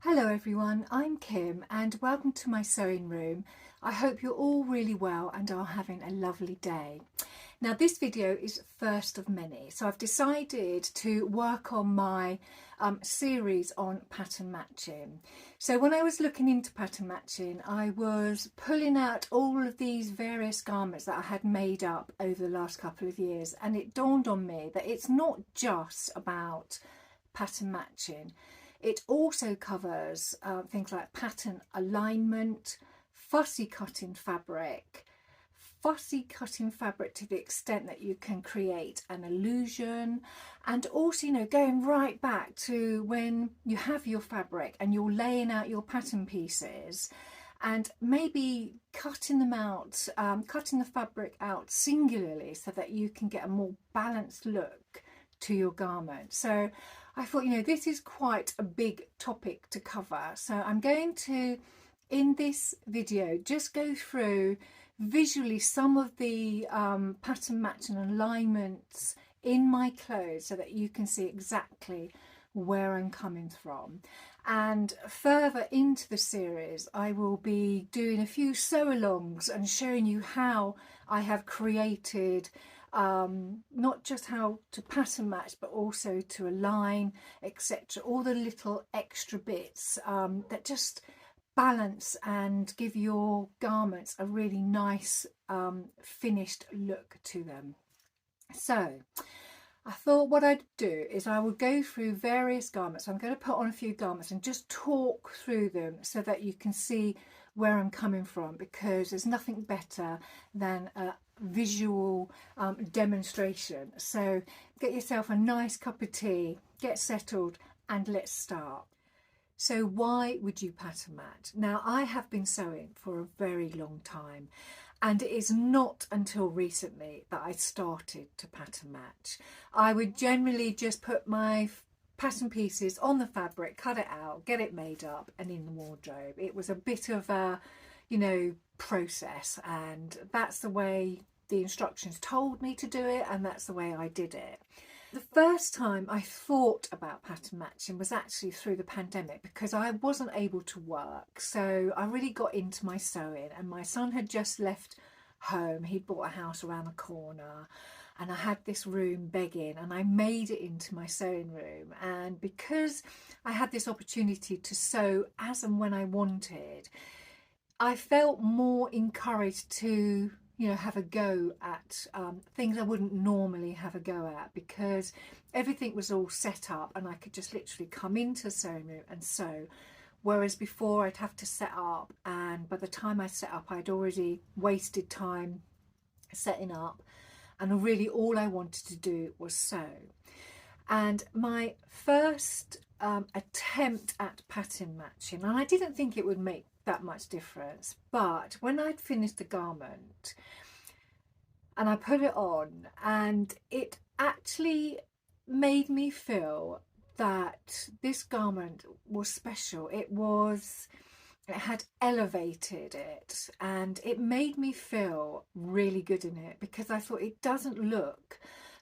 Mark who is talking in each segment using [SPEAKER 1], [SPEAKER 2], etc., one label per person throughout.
[SPEAKER 1] Hello everyone, I'm Kim and welcome to my sewing room. I hope you're all really well and are having a lovely day. Now this video is first of many, so I've decided to work on my series on pattern matching. So when I was looking into pattern matching, I was pulling out all of these various garments that I had made up over the last couple of years, and it dawned on me that it's not just about pattern matching. It also covers things like pattern alignment, fussy cutting fabric to the extent that you can create an illusion, and also, going right back to when you have your fabric and you're laying out your pattern pieces and maybe cutting them out, cutting the fabric out singularly so that you can get a more balanced look to your garment. So I thought, this is quite a big topic to cover. So I'm going to, in this video, just go through visually some of the pattern matching alignments in my clothes so that you can see exactly where I'm coming from. And further into the series, I will be doing a few sew-alongs and showing you how I have created not just how to pattern match but also to align, etc. All the little extra bits that just balance and give your garments a really nice finished look to them. So I thought what I'd do is I would go through various garments. I'm going to put on a few garments and just talk through them so that you can see where I'm coming from, because there's nothing better than a visual demonstration. So get yourself a nice cup of tea, get settled, and let's start. So why would you pattern match? Now, I have been sewing for a very long time, and it is not until recently that I started to pattern match. I would generally just put my pattern pieces on the fabric, cut it out, get it made up and in the wardrobe. It was a bit of a, process, and that's the way the instructions told me to do it, and that's the way I did it. The first time I thought about pattern matching was actually through the pandemic, because I wasn't able to work. So I really got into my sewing, and my son had just left home. He'd bought a house around the corner, and I had this room begging, and I made it into my sewing room. And because I had this opportunity to sew as and when I wanted, I felt more encouraged to have a go at things I wouldn't normally have a go at, because everything was all set up and I could just literally come into the sewing room and sew. Whereas before I'd have to set up, and by the time I set up I'd already wasted time setting up, and really all I wanted to do was sew. And my first attempt at pattern matching, and I didn't think it would make that much difference, but when I'd finished the garment and I put it on, and it actually made me feel that this garment was special. It had elevated it, and it made me feel really good in it, because I thought it doesn't look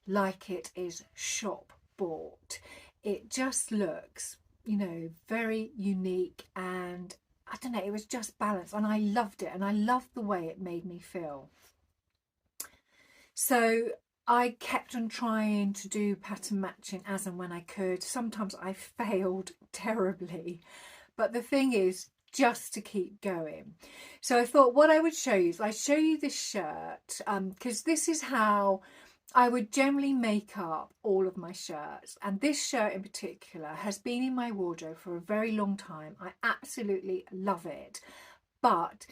[SPEAKER 1] like it is shop bought. It just looks, very unique, and I don't know, it was just balanced, and I loved it, and I loved the way it made me feel. So I kept on trying to do pattern matching as and when I could. Sometimes I failed terribly, but the thing is just to keep going. So I thought what I would show you is I show you this shirt, because this is how I would generally make up all of my shirts, and this shirt in particular has been in my wardrobe for a very long time. I absolutely love it, but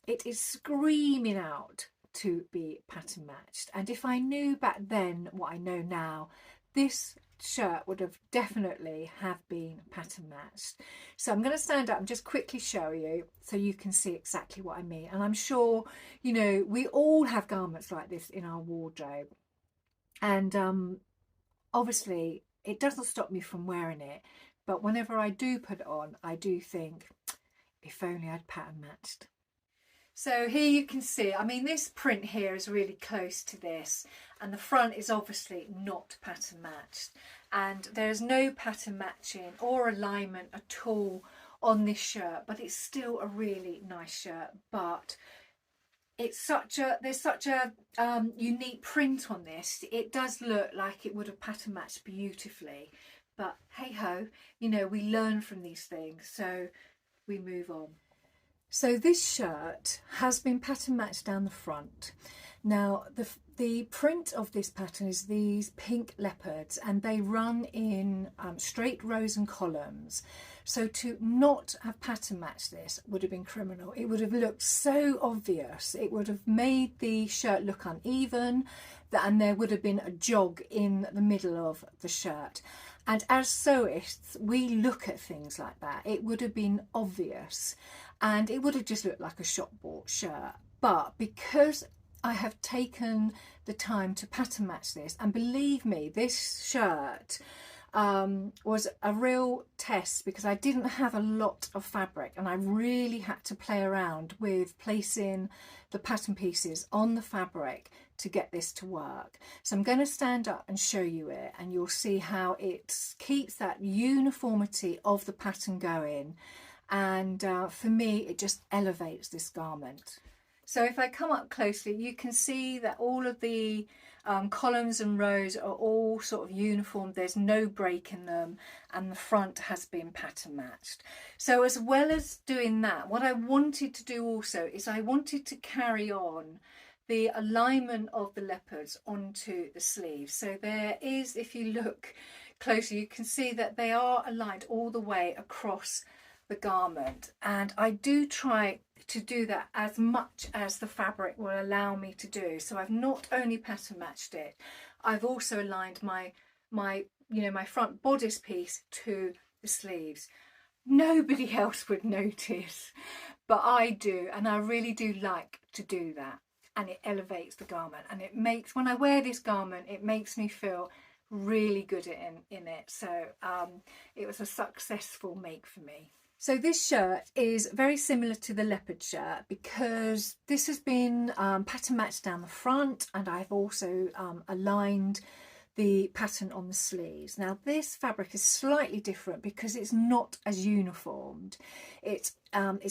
[SPEAKER 1] it is screaming out to be pattern matched. And if I knew back then what I know now, this shirt would have definitely have been pattern matched. So I'm going to stand up and just quickly show you so you can see exactly what I mean. And I'm sure, we all have garments like this in our wardrobe. And obviously it doesn't stop me from wearing it, but whenever I do put it on, I do think, if only I'd pattern matched. So here you can see, this print here is really close to this, and the front is obviously not pattern matched, and there's no pattern matching or alignment at all on this shirt, but it's still a really nice shirt. But it's there's such a unique print on this. It does look like it would have pattern matched beautifully, but hey ho, you know, we learn from these things, so we move on. So this shirt has been pattern matched down the front. Now the print of this pattern is these pink leopards, and they run in straight rows and columns. So to not have pattern matched this would have been criminal. It would have looked so obvious. It would have made the shirt look uneven, and there would have been a jog in the middle of the shirt. And as sewists, we look at things like that. It would have been obvious, and it would have just looked like a shop bought shirt. But because I have taken the time to pattern match this, and believe me, this shirt was a real test, because I didn't have a lot of fabric and I really had to play around with placing the pattern pieces on the fabric to get this to work. So I'm going to stand up and show you it, and you'll see how it keeps that uniformity of the pattern going, and for me it just elevates this garment. So if I come up closely, you can see that all of the columns and rows are all sort of uniform. There's no break in them, and the front has been pattern matched. So as well as doing that, what I wanted to do also is I wanted to carry on the alignment of the leopards onto the sleeves. So there is, if you look closely, you can see that they are aligned all the way across the garment, and I do try to do that as much as the fabric will allow me to do. So I've not only pattern matched it, I've also aligned my front bodice piece to the sleeves. Nobody else would notice, but I do, and I really do like to do that, and it elevates the garment, and it makes, when I wear this garment, it makes me feel really good in it. So it was a successful make for me. So this shirt is very similar to the leopard shirt, because this has been pattern matched down the front, and I've also aligned the pattern on the sleeves. Now this fabric is slightly different because it's not as uniformed. It's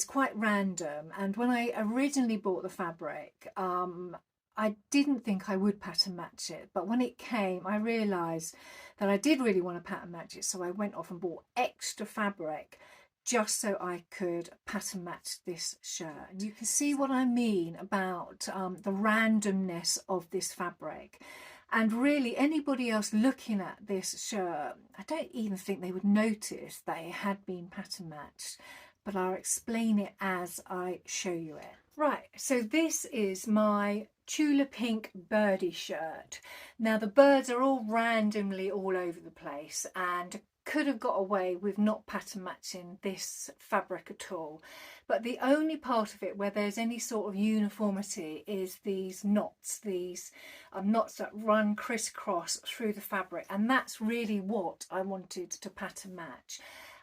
[SPEAKER 1] quite random, and when I originally bought the fabric, I didn't think I would pattern match it, but when it came I realised that I did really want to pattern match it, so I went off and bought extra fabric just so I could pattern match this shirt. And you can see what I mean about the randomness of this fabric. And really, anybody else looking at this shirt, I don't even think they would notice that it had been pattern matched, but I'll explain it as I show you it. Right, so this is my Tula Pink birdie shirt. Now the birds are all randomly all over the place, and could have got away with not pattern matching this fabric at all, but the only part of it where there's any sort of uniformity is these knots that run crisscross through the fabric, and that's really what I wanted to pattern match.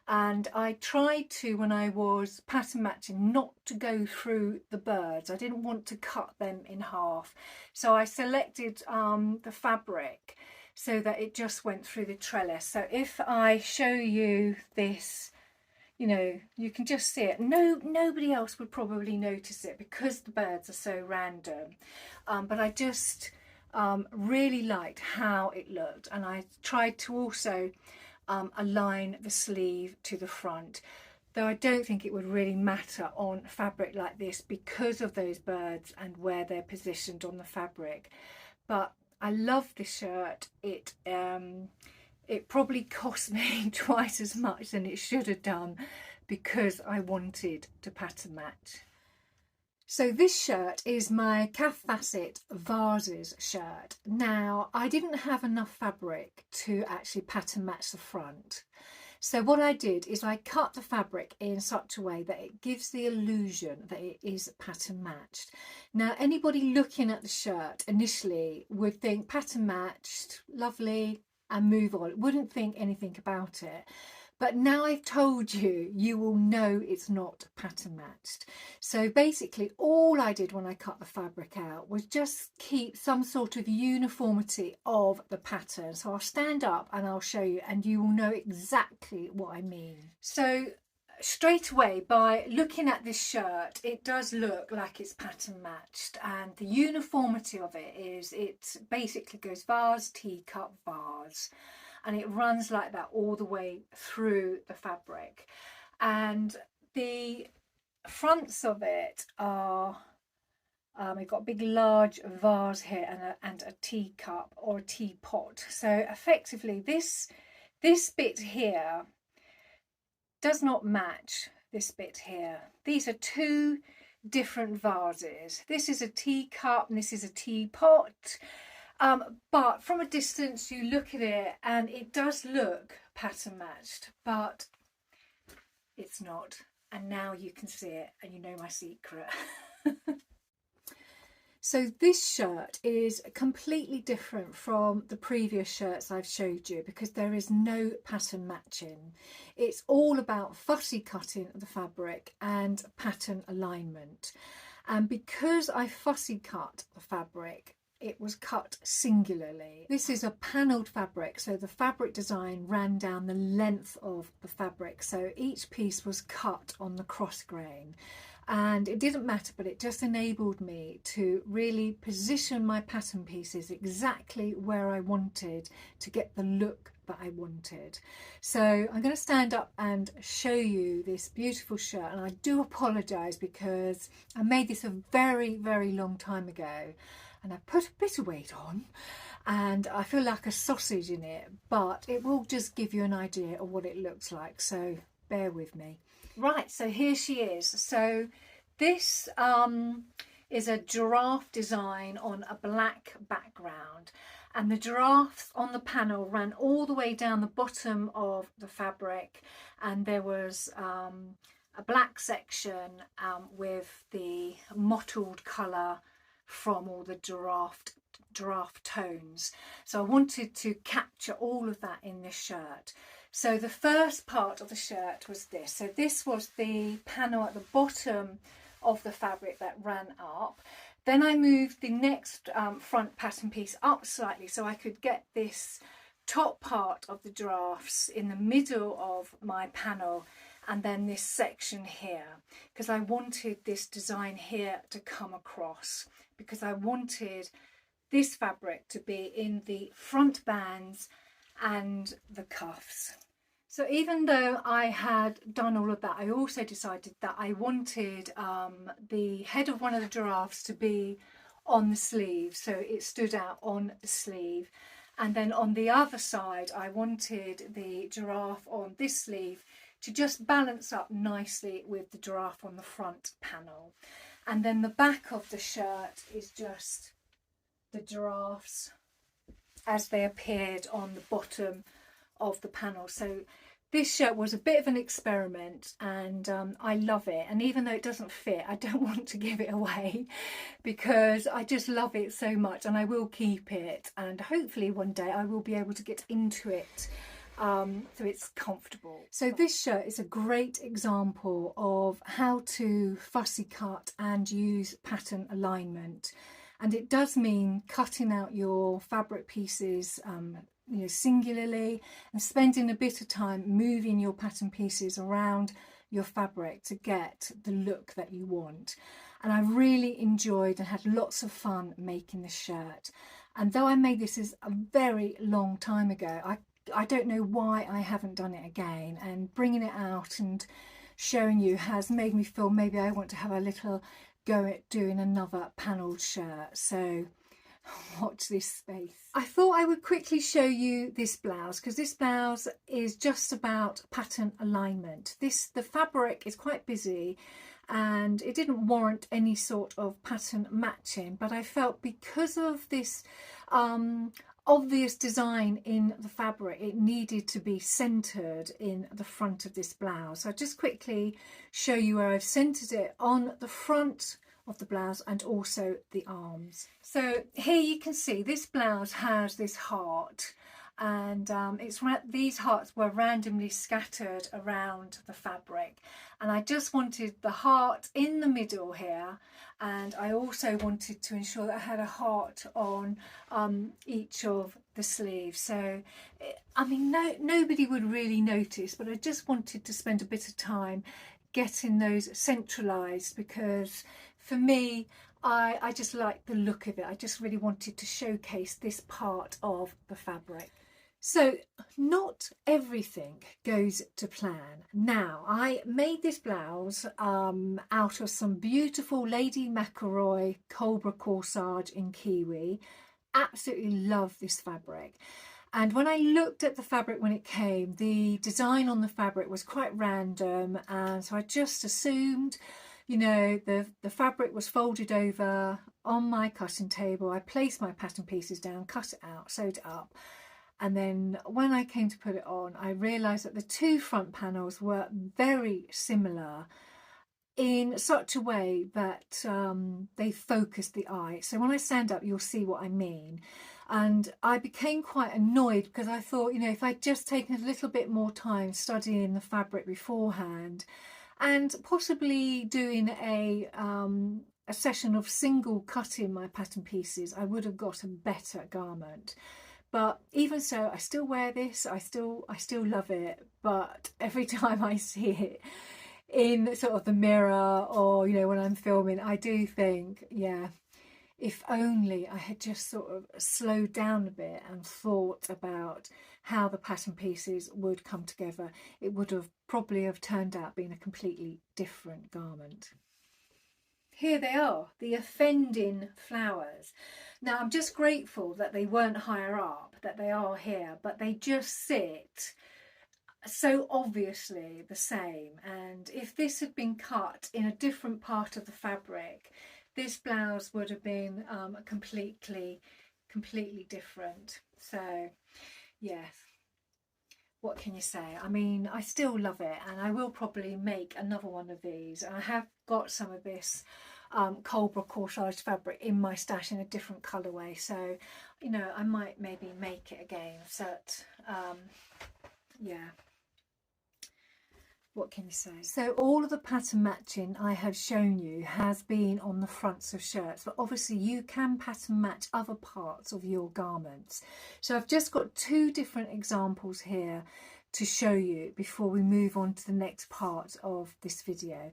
[SPEAKER 1] And I tried to, when I was pattern matching, not to go through the birds. I didn't want to cut them in half, so I selected the fabric so that it just went through the trellis. So if I show you this, you know, you can just see it. Nobody else would probably notice it because the birds are so random. But I just really liked how it looked, and I tried to also align the sleeve to the front, though I don't think it would really matter on fabric like this because of those birds and where they're positioned on the fabric. But I love this shirt. It probably cost me twice as much than it should have done because I wanted to pattern match. So this shirt is my Calf Facet Vases shirt. Now I didn't have enough fabric to actually pattern match the front. So what I did is I cut the fabric in such a way that it gives the illusion that it is pattern matched. Now anybody looking at the shirt initially would think pattern matched, lovely, and move on. Wouldn't think anything about it. But now I've told you, you will know it's not pattern matched. So basically all I did when I cut the fabric out was just keep some sort of uniformity of the pattern. So I'll stand up and I'll show you, and you will know exactly what I mean. So straight away, by looking at this shirt, it does look like it's pattern matched, and the uniformity of it is, it basically goes vase, teacup, vase, and it runs like that all the way through the fabric. And the fronts of it are, we've got a big large vase here and a teacup or a teapot. So effectively this bit here does not match this bit here. These are two different vases. This is a teacup and this is a teapot. But from a distance you look at it and it does look pattern matched, but it's not. And now you can see it and you know my secret. So this shirt is completely different from the previous shirts I've showed you because there is no pattern matching. It's all about fussy cutting of the fabric and pattern alignment. And because I fussy cut the fabric, it was cut singularly. This is a panelled fabric, so the fabric design ran down the length of the fabric. So each piece was cut on the cross grain. And it didn't matter, but it just enabled me to really position my pattern pieces exactly where I wanted to get the look that I wanted. So I'm going to stand up and show you this beautiful shirt, and I do apologise because I made this a very, very long time ago and I put a bit of weight on and I feel like a sausage in it, but it will just give you an idea of what it looks like, so bear with me. Right, so here she is. So this is a giraffe design on a black background, and the giraffes on the panel ran all the way down the bottom of the fabric, and there was a black section with the mottled colour from all the giraffe tones. So I wanted to capture all of that in this shirt. So the first part of the shirt was this. So this was the panel at the bottom of the fabric that ran up. Then I moved the next front pattern piece up slightly so I could get this top part of the giraffes in the middle of my panel, and then this section here, because I wanted this design here to come across, because I wanted this fabric to be in the front bands and the cuffs. So even though I had done all of that, I also decided that I wanted the head of one of the giraffes to be on the sleeve, so it stood out on the sleeve. And then on the other side, I wanted the giraffe on this sleeve to just balance up nicely with the giraffe on the front panel. And then the back of the shirt is just the giraffes as they appeared on the bottom of the panel. So this shirt was a bit of an experiment, and I love it. And even though it doesn't fit, I don't want to give it away because I just love it so much, and I will keep it, and hopefully one day I will be able to get into it so it's comfortable. So this shirt is a great example of how to fussy cut and use pattern alignment. And it does mean cutting out your fabric pieces singularly, and spending a bit of time moving your pattern pieces around your fabric to get the look that you want. And I really enjoyed and had lots of fun making this shirt. And though I made this is a very long time ago, I don't know why I haven't done it again, and bringing it out and showing you has made me feel maybe I want to have a little go at doing another panelled shirt. So watch this space. I thought I would quickly show you this blouse, because this blouse is just about pattern alignment. The fabric is quite busy and it didn't warrant any sort of pattern matching, but I felt because of this obvious design in the fabric, it needed to be centered in the front of this blouse. So I'll just quickly show you where I've centered it on the front of the blouse and also the arms. So here you can see this blouse has this heart, and these hearts were randomly scattered around the fabric, and I just wanted the heart in the middle here, and I also wanted to ensure that I had a heart on each of the sleeves. So I mean, nobody would really notice, but I just wanted to spend a bit of time getting those centralized, because for me, I just like the look of it. I just really wanted to showcase this part of the fabric. So not everything goes to plan. Now, I made this blouse out of some beautiful Lady McElroy Cobra corsage in kiwi. Absolutely love this fabric. And when I looked at the fabric when it came, the design on the fabric was quite random, and so I just assumed, you know, the fabric was folded over on my cutting table. I placed my pattern pieces down, cut it out, sewed it up. And then when I came to put it on, I realised that the two front panels were very similar in such a way that they focused the eye. So when I stand up, you'll see what I mean. And I became quite annoyed, because I thought, you know, if I'd just taken a little bit more time studying the fabric beforehand, and possibly doing a session of single cutting my pattern pieces, I would have got a better garment. But even so, I still wear this. I still love it. But every time I see it in sort of the mirror, or, you know, when I'm filming, I do think, yeah, if only I had just sort of slowed down a bit and thought about how the pattern pieces would come together, it would have probably have turned out being a completely different garment. Here they are, the offending flowers. Now, I'm just grateful that they weren't higher up, that they are here, but they just sit so obviously the same. And if this had been cut in a different part of the fabric, this blouse would have been completely different. So yes, what can you say? I mean, I still love it, and I will probably make another one of these. And I have got some of this Cobra corsage fabric in my stash in a different colourway, so, you know, I might maybe make it again. So yeah, what can you say? So all of the pattern matching I have shown you has been on the fronts of shirts, but obviously you can pattern match other parts of your garments. So I've just got two different examples here to show you before we move on to the next part of this video.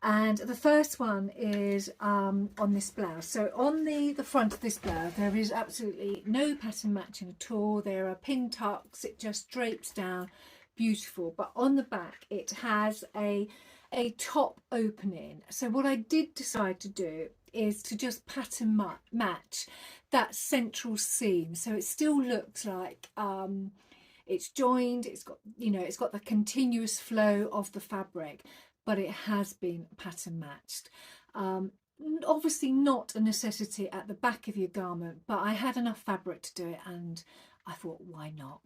[SPEAKER 1] And the first one is on this blouse. So on the front of this blouse, there is absolutely no pattern matching at all. There are pin tucks, it just drapes down, beautiful. But on the back, it has a top opening. So what I did decide to do is to just pattern match that central seam. So it still looks like it's joined, it's got, you know, it's got the continuous flow of the fabric, but it has been pattern matched. Obviously not a necessity at the back of your garment, but I had enough fabric to do it, and I thought, why not?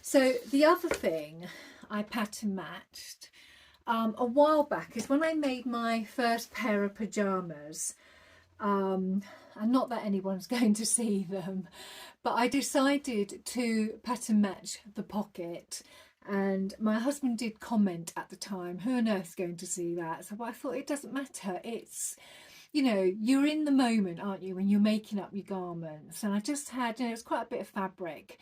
[SPEAKER 1] So the other thing I pattern matched a while back is when I made my first pair of pyjamas, and not that anyone's going to see them, but I decided to pattern match the pocket. And my husband did comment at the time, who on earth's going to see that? So I thought, it doesn't matter. It's, you know, you're in the moment, aren't you, when you're making up your garments? And I just had, you know, it's quite a bit of fabric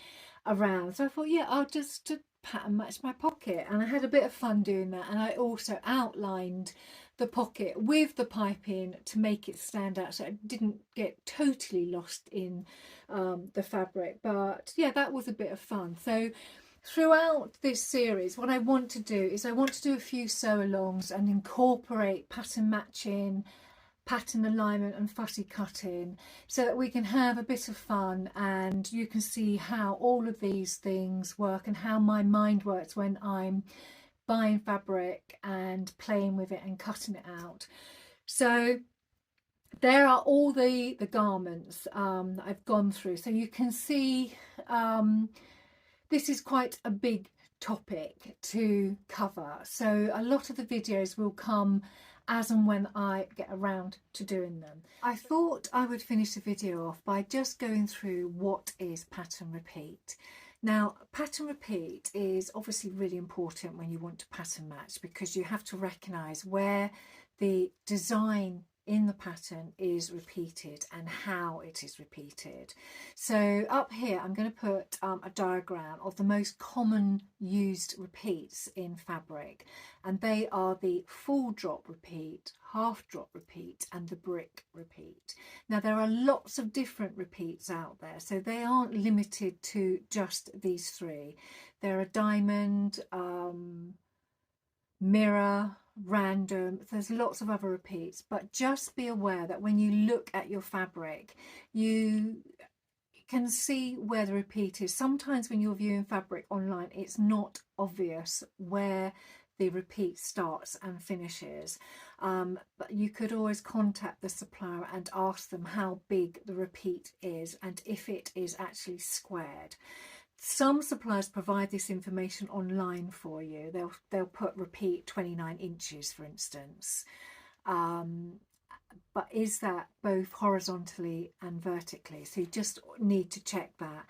[SPEAKER 1] around. So I thought, yeah, I'll just pattern match my pocket. And I had a bit of fun doing that. And I also outlined the pocket with the piping to make it stand out, so it didn't get totally lost in the fabric. But yeah, that was a bit of fun. So throughout this series, what I want to do is I want to do a few sew-alongs and incorporate pattern matching, pattern alignment and fussy cutting, so that we can have a bit of fun and you can see how all of these things work and how my mind works when I'm buying fabric and playing with it and cutting it out. So there are all the garments that I've gone through. So you can see this is quite a big topic to cover, so a lot of the videos will come as and when I get around to doing them. I thought I would finish the video off by just going through what is pattern repeat. Now, pattern repeat is obviously really important when you want to pattern match, because you have to recognise where the design in the pattern is repeated and how it is repeated. So up here I'm going to put a diagram of the most common used repeats in fabric, and they are the full drop repeat, half drop repeat and the brick repeat. Now there are lots of different repeats out there, so they aren't limited to just these three. There are diamond, mirror, random, there's lots of other repeats, but just be aware that when you look at your fabric you can see where the repeat is. Sometimes when you're viewing fabric online it's not obvious where the repeat starts and finishes, but you could always contact the supplier and ask them how big the repeat is and if it is actually squared. Some suppliers provide this information online for you. They'll put repeat 29 inches, for instance. But is that both horizontally and vertically? So you just need to check that.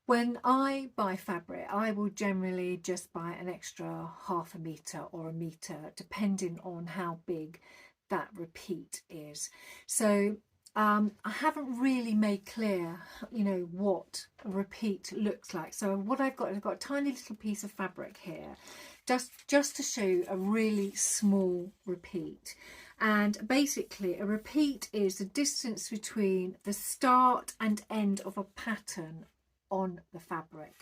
[SPEAKER 1] When I buy fabric, I will generally just buy an extra ½ metre or a metre, depending on how big that repeat is. So I haven't really made clear, you know, what a repeat looks like. So what I've got a tiny little piece of fabric here, just to show you a really small repeat. And basically a repeat is the distance between the start and end of a pattern on the fabric.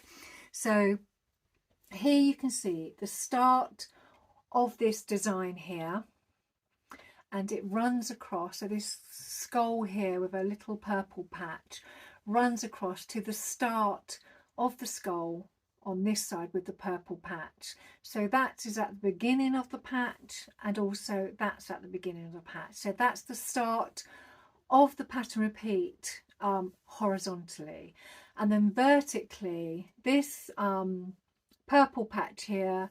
[SPEAKER 1] So here you can see the start of this design here, and it runs across, so this skull here with a little purple patch runs across to the start of the skull on this side with the purple patch. So that is at the beginning of the patch, and also that's at the beginning of the patch. So that's the start of the pattern repeat horizontally. And then vertically, this purple patch here,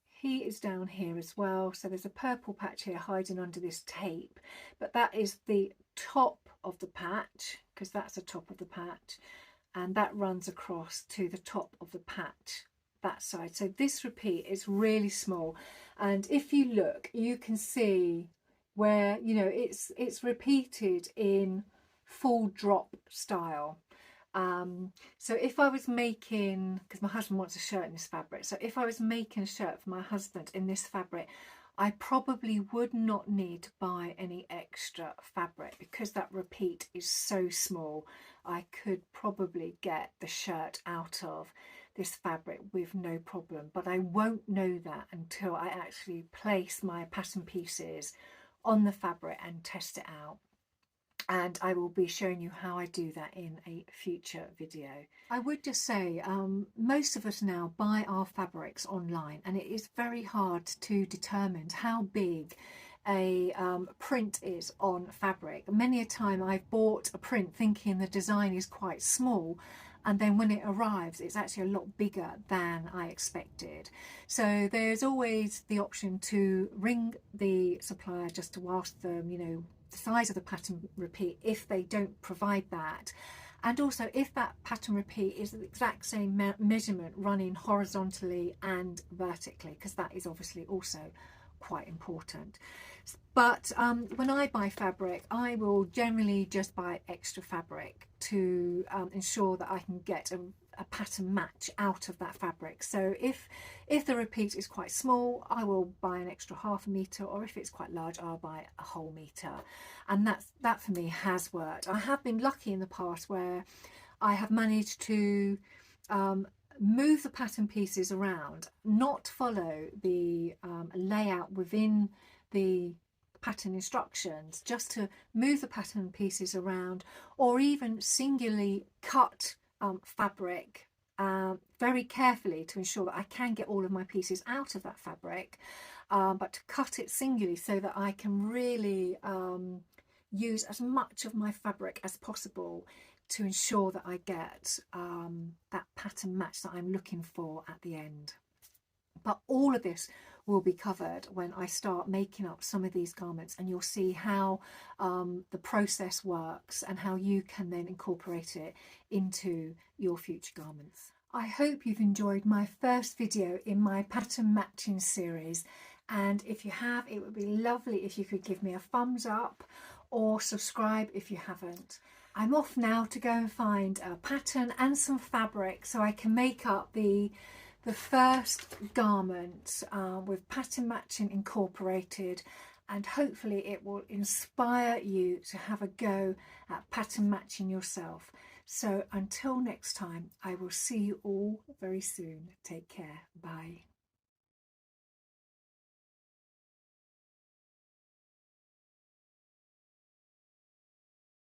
[SPEAKER 1] he is down here as well. So there's a purple patch here hiding under this tape, but that is the top of the patch, because that's the top of the patch, and that runs across to the top of the patch that side. So this repeat is really small, and if you look you can see where, you know, it's repeated in full drop style. So if I was making, because my husband wants a shirt in this fabric, so if I was making a shirt for my husband in this fabric, I probably would not need to buy any extra fabric, because that repeat is so small. I could probably get the shirt out of this fabric with no problem, but I won't know that until I actually place my pattern pieces on the fabric and test it out. And I will be showing you how I do that in a future video. I would just say most of us now buy our fabrics online, and it is very hard to determine how big a print is on fabric. Many a time I've bought a print thinking the design is quite small, and then when it arrives it's actually a lot bigger than I expected. So there's always the option to ring the supplier just to ask them, you know, the size of the pattern repeat if they don't provide that, and also if that pattern repeat is the exact same measurement running horizontally and vertically, because that is obviously also quite important. But when I buy fabric, I will generally just buy extra fabric to ensure that I can get a pattern match out of that fabric. So if the repeat is quite small, I will buy an extra ½ metre, or if it's quite large I'll buy a whole metre, and that for me has worked. I have been lucky in the past where I have managed to move the pattern pieces around, not follow the layout within the pattern instructions, just to move the pattern pieces around, or even singularly cut fabric very carefully to ensure that I can get all of my pieces out of that fabric, but to cut it singularly so that I can really use as much of my fabric as possible to ensure that I get that pattern match that I'm looking for at the end. But all of this will be covered when I start making up some of these garments, and you'll see how the process works and how you can then incorporate it into your future garments. I hope you've enjoyed my first video in my pattern matching series, and if you have, it would be lovely if you could give me a thumbs up or subscribe if you haven't. I'm off now to go and find a pattern and some fabric so I can make up the first garment with pattern matching incorporated, and hopefully it will inspire you to have a go at pattern matching yourself. So until next time, I will see you all very soon. Take care. Bye.